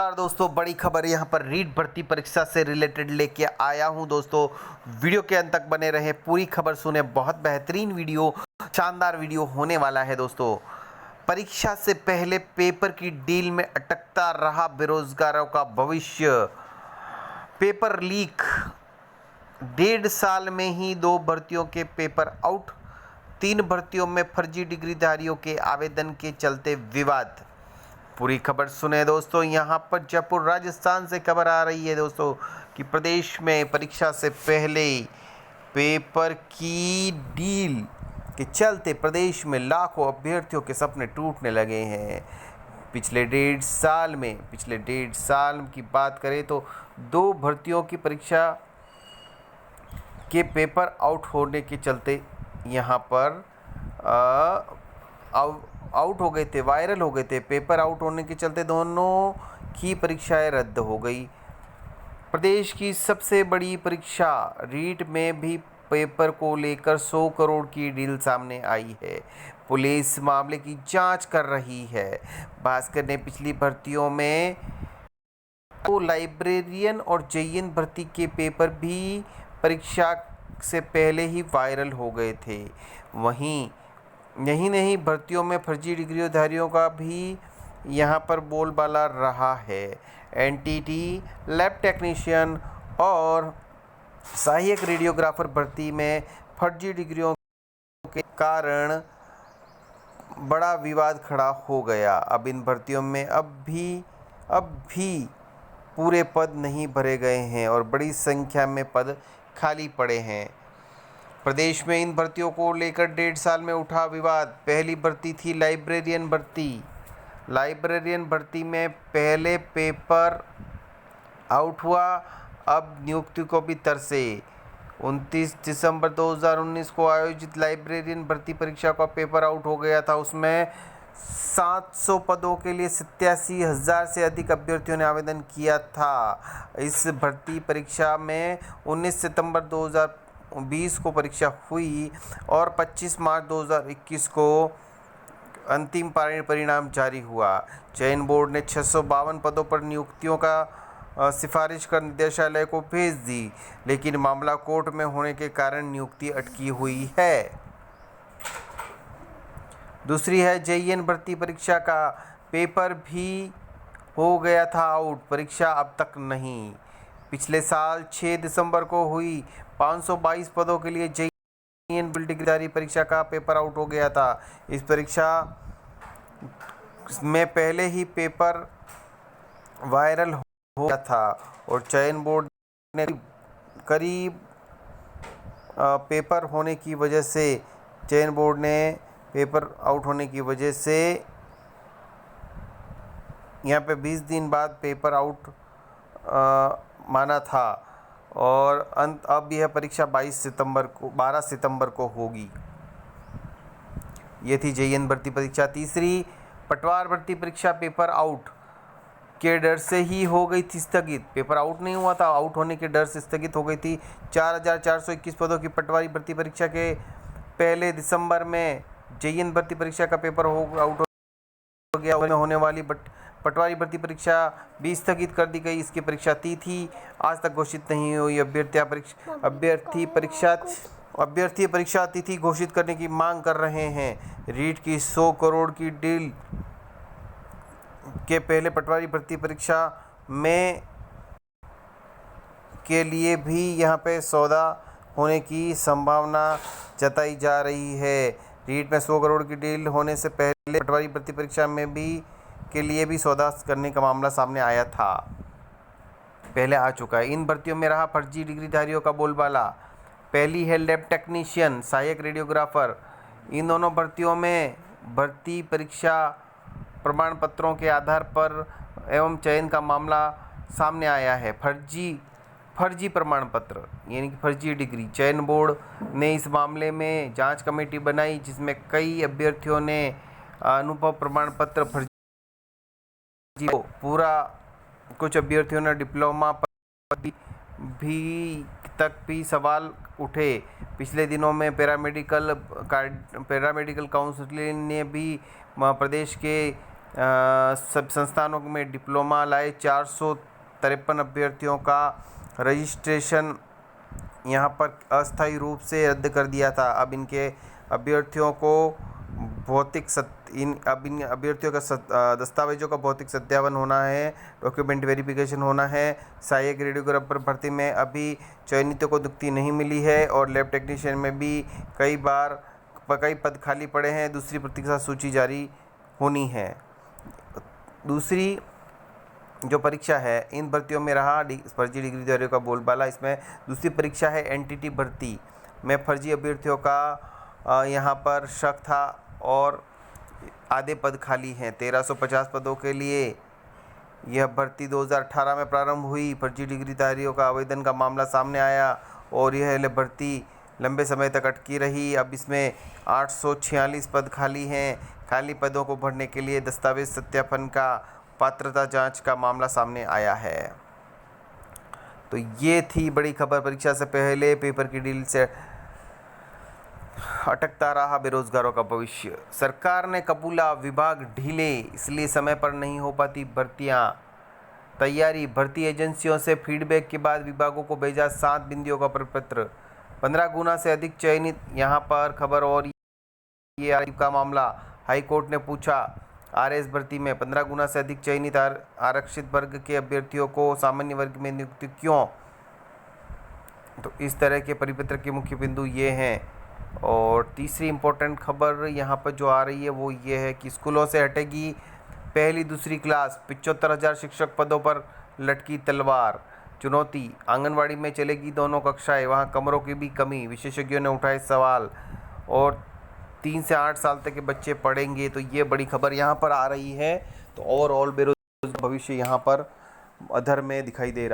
नमस्कार दोस्तों, बड़ी खबर यहाँ पर रीट भर्ती परीक्षा से रिलेटेड लेके आया हूँ दोस्तों। वीडियो के अंत तक बने रहे, पूरी खबर सुने। बहुत बेहतरीन वीडियो, शानदार वीडियो होने वाला है दोस्तों। परीक्षा से पहले पेपर की डील में अटकता रहा बेरोजगारों का भविष्य। पेपर लीक, 1.5 साल में ही 2 भर्तियों के पेपर आउट। 3 भर्तियों में फर्जी डिग्रीधारियों के आवेदन के चलते विवाद। पूरी खबर सुने दोस्तों। यहाँ पर जयपुर राजस्थान से खबर आ रही है दोस्तों कि प्रदेश में परीक्षा से पहले पेपर की डील के चलते प्रदेश में लाखों अभ्यर्थियों के सपने टूटने लगे हैं। पिछले 1.5 साल की बात करें तो 2 भर्तियों की परीक्षा के पेपर आउट होने के चलते यहाँ पर आउट हो गए थे, वायरल हो गए थे। पेपर आउट होने के चलते दोनों की परीक्षाएं रद्द हो गई। प्रदेश की सबसे बड़ी परीक्षा रीट में भी पेपर को लेकर 100 करोड़ की डील सामने आई है। पुलिस मामले की जांच कर रही है। भास्कर ने पिछली भर्तियों में तो लाइब्रेरियन और जेईएन भर्ती के पेपर भी परीक्षा से पहले ही वायरल हो गए थे। वहीं यही नहीं, भर्तियों में फर्जी डिग्रीधारियों का भी यहाँ पर बोलबाला रहा है। एनटीटी, लैब टेक्नीशियन और सहायक रेडियोग्राफर भर्ती में फर्जी डिग्रियों के कारण बड़ा विवाद खड़ा हो गया। अब इन भर्तियों में अब भी पूरे पद नहीं भरे गए हैं और बड़ी संख्या में पद खाली पड़े हैं। प्रदेश में इन भर्तियों को लेकर 1.5 साल में उठा विवाद। पहली भर्ती थी लाइब्रेरियन भर्ती। लाइब्रेरियन भर्ती में पहले पेपर आउट हुआ, अब नियुक्ति को भी तरसे। 29 दिसंबर 2019 को आयोजित लाइब्रेरियन भर्ती परीक्षा का पेपर आउट हो गया था। उसमें 700 पदों के लिए 87,000 से अधिक अभ्यर्थियों ने आवेदन किया था। इस भर्ती परीक्षा में 19 सितंबर 2020 को परीक्षा हुई और 25 मार्च 2021 को अंतिम परिणाम जारी हुआ। चयन बोर्ड ने 652 पदों पर नियुक्तियों का सिफारिश कर निदेशालय को भेज दी, लेकिन मामला कोर्ट में होने के कारण नियुक्ति अटकी हुई है। दूसरी है जेईएन भर्ती परीक्षा का पेपर भी हो गया था आउट, परीक्षा अब तक नहीं। पिछले साल 6 दिसंबर को हुई 522 पदों के लिए जेईएन डिग्रीधारी परीक्षा का पेपर आउट हो गया था। इस परीक्षा में पहले ही पेपर वायरल हो गया था और चयन बोर्ड ने करीब पेपर होने की वजह से चयन बोर्ड ने पेपर आउट होने की वजह से यहाँ पे 20 दिन बाद पेपर आउट माना था और अब यह परीक्षा 12 सितंबर को होगी। ये थी जेईएन भर्ती परीक्षा। तीसरी, पटवार भर्ती परीक्षा पेपर आउट के डर से ही हो गई थी स्थगित। पेपर आउट नहीं हुआ था, आउट होने के डर से स्थगित हो गई थी। 4,421 पदों की पटवारी भर्ती परीक्षा के पहले दिसंबर में जेईएन भर्ती परीक्षा का पेपर आउट हो गया। होने वाली पटवारी भर्ती परीक्षा भी स्थगित कर दी गई। इसकी परीक्षा तिथि आज तक घोषित नहीं हुई। अभ्यर्थी परीक्षा तिथि घोषित करने की मांग कर रहे हैं। रीट की 100 करोड़ की डील के पहले पटवारी भर्ती परीक्षा में के लिए भी यहाँ पे सौदा होने की संभावना जताई जा रही है। रीट में 100 करोड़ की डील होने से पहले पटवारी भर्ती परीक्षा में भी के लिए भी सौदा करने का मामला सामने आया था, पहले आ चुका है। इन भर्तियों में रहा फर्जी डिग्रीधारियों का बोलबाला। पहली है लैब टेक्नीशियन, सहायक रेडियोग्राफर। इन दोनों भर्तियों में भर्ती परीक्षा प्रमाण पत्रों के आधार पर एवं चयन का मामला सामने आया है। फर्जी प्रमाण पत्र यानी कि फर्जी डिग्री। चयन बोर्ड ने इस मामले में जांच कमेटी बनाई, जिसमें कई अभ्यर्थियों ने अनुभव प्रमाण पत्र फर्जी पूरा। कुछ अभ्यर्थियों ने डिप्लोमा पर भी सवाल उठे। पिछले दिनों में पैरामेडिकल काउंसिल ने भी प्रदेश के सब संस्थानों में डिप्लोमा लाए। 453 अभ्यर्थियों का रजिस्ट्रेशन यहाँ पर अस्थायी रूप से रद्द कर दिया था। अब इनके अभ्यर्थियों को इन अभ्यर्थियों का दस्तावेजों का भौतिक सत्यापन होना है, डॉक्यूमेंट वेरिफिकेशन होना है। सहायक रेडियोग्राफर भर्ती में अभी चयनितों को नियुक्ति नहीं मिली है और लैब टेक्नीशियन में भी कई पद खाली पड़े हैं। दूसरी प्रतीक्षा सूची जारी होनी है। दूसरी जो परीक्षा है, इन भर्तियों में रहा फर्जी डिग्रीधारियों का बोलबाला। इसमें दूसरी परीक्षा है एनटीटी भर्ती में फर्जी अभ्यर्थियों का यहाँ पर शक था और आधे पद खाली हैं। 1350 पदों के लिए यह भर्ती 2018 में प्रारंभ हुई। फर्जी डिग्रीधारियों का आवेदन का मामला सामने आया और यह भर्ती लंबे समय तक अटकी रही। अब इसमें 846 पद खाली हैं। खाली पदों को भरने के लिए दस्तावेज सत्यापन का पात्रता जांच का मामला सामने आया है। तो ये थी बड़ी खबर। परीक्षा से पहले पेपर की डील से अटकता रहा बेरोजगारों का भविष्य। सरकार ने कबूला विभाग ढीले, इसलिए समय पर नहीं हो पाती भर्तियां। तैयारी, भर्ती एजेंसियों से फीडबैक के बाद विभागों को भेजा 7 बिंदुओं का प्रपत्र। 15 गुना से अधिक चयनित, यहाँ पर खबर। और ये का मामला, हाई कोर्ट ने पूछा आरएस भर्ती में 15 गुना से अधिक चयनित आरक्षित वर्ग के अभ्यर्थियों को सामान्य वर्ग में नियुक्ति क्यों। तो इस तरह के परिपत्र के मुख्य बिंदु ये हैं। और तीसरी इम्पोर्टेंट खबर यहाँ पर जो आ रही है वो ये है कि स्कूलों से हटेगी पहली दूसरी क्लास। 75,000 शिक्षक पदों पर लटकी तलवार। चुनौती, आंगनवाड़ी में चलेगी दोनों कक्षाएं, वहाँ कमरों की भी कमी। विशेषज्ञों ने उठाए सवाल। और 3 से 8 साल तक के बच्चे पढ़ेंगे। तो ये बड़ी खबर यहाँ पर आ रही है। तो ओवरऑल बेरोजगार भविष्य यहाँ पर अधर में दिखाई दे रहा है।